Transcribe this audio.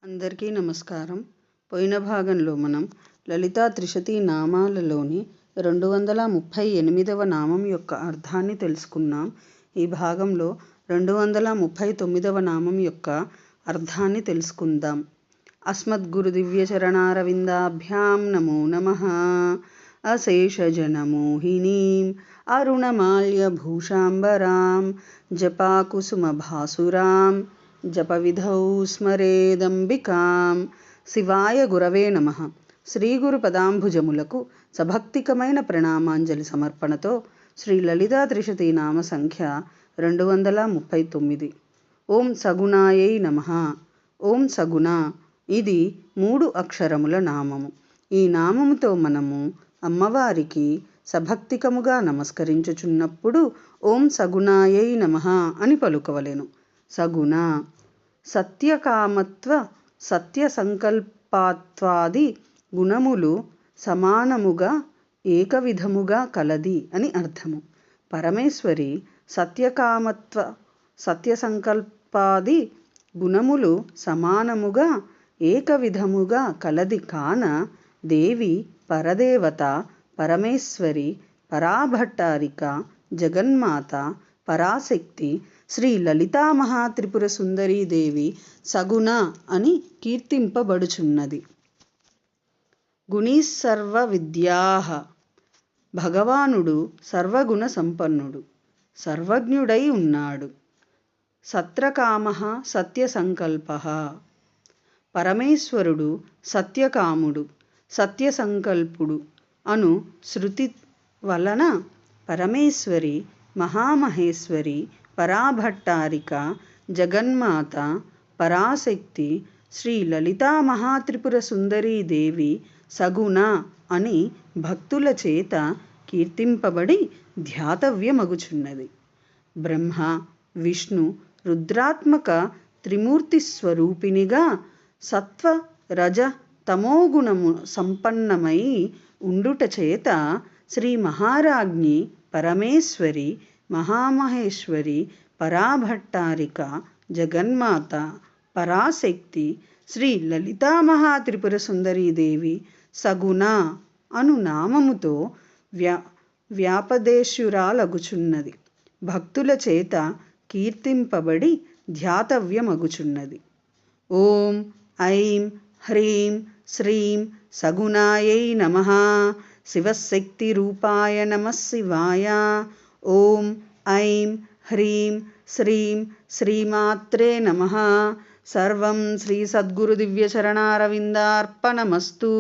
అందరికీ నమస్కారం. పోయిన భాగంలో మనం లలితా త్రిశతి నామాలలోని 238వ నామం యొక్క అర్థాన్ని తెలుసుకున్నాం. ఈ భాగంలో 239వ నామం యొక్క అర్థాన్ని తెలుసుకుందాం. అస్మద్గురు దివ్యచరణారవిందాభ్యాం నమో నమః. అశేషజనమోహినీం అరుణమాల్యభూషాంబరాం జపాకుసుమభాసురాం జపవిధౌ స్మరేదంబికాం. శివాయ గురవే నమః. శ్రీ గురు పదాంభుజములకు సభక్తికమైన ప్రణామాంజలి సమర్పణతో శ్రీ లలితా త్రిశతి నామ సంఖ్య 239. ఓం సగుణాయై నమః. ఓం సగుణ ఇది 3 అక్షరముల నామము. ఈ నామముతో మనము అమ్మవారికి సభక్తికముగా నమస్కరించుచున్నప్పుడు ఓం సగుణాయై నమః అని పలుకవలెను. సగుణ సత్యకామత్వ సత్యసంకల్పత్వాది గుణములు సమానముగా ఏకవిధముగా కలది అని అర్థము. పరమేశ్వరి సత్యకామత్వ సత్యసంకల్పాది గుణములు సమానముగా ఏకవిధముగా కలది కాన దేవి పరదేవత పరమేశ్వరి పరాభట్టారిక జగన్మాత పరాశక్తి శ్రీ లలితా మహాత్రిపుర సుందరీదేవి సగుణ అని కీర్తింపబడుచున్నది. గుణీసర్వ విద్యాః భగవానుడు సర్వగుణ సంపన్నుడు, సర్వజ్ఞుడై ఉన్నాడు. సత్రకామః సత్యసంకల్పః పరమేశ్వరుడు సత్యకాముడు సత్యసంకల్పుడు అను శృతి వలన పరమేశ్వరి మహామహేశ్వరి పరాభట్టారిక జగన్మాత పరాశక్తి శ్రీ లలితా మహాత్రిపుర సుందరీదేవి సగుణ అని భక్తుల చేత కీర్తింపబడి ధ్యాతవ్యమగుచున్నది. బ్రహ్మ విష్ణు రుద్రాత్మక త్రిమూర్తి స్వరూపిణిగా సత్వ రజ తమోగుణము సంపన్నమై ఉండుట చేత శ్రీ మహారాజ్ఞి పరమేశ్వరి మహామహేశ్వరి పరాభట్టారిక జగన్మాత పరాశక్తి శ్రీ లలితా మహాత్రిపుర సుందరీదేవి సగుణ అను నామముతో వ్యాపదేశురాలగుచున్నది. భక్తుల చేత కీర్తింపబడి ధ్యాతవ్యమగుచున్నది. ఓం ఐం హ్రీం శ్రీం సగుణాయై నమః. శివశక్తి రూపాయ నమః శివాయ. ఓం ఐం హ్రీం శ్రీం శ్రీమాత్రే నమః. సర్వం శ్రీ సద్గురు దివ్యచరణారవిందార్పణమస్తు.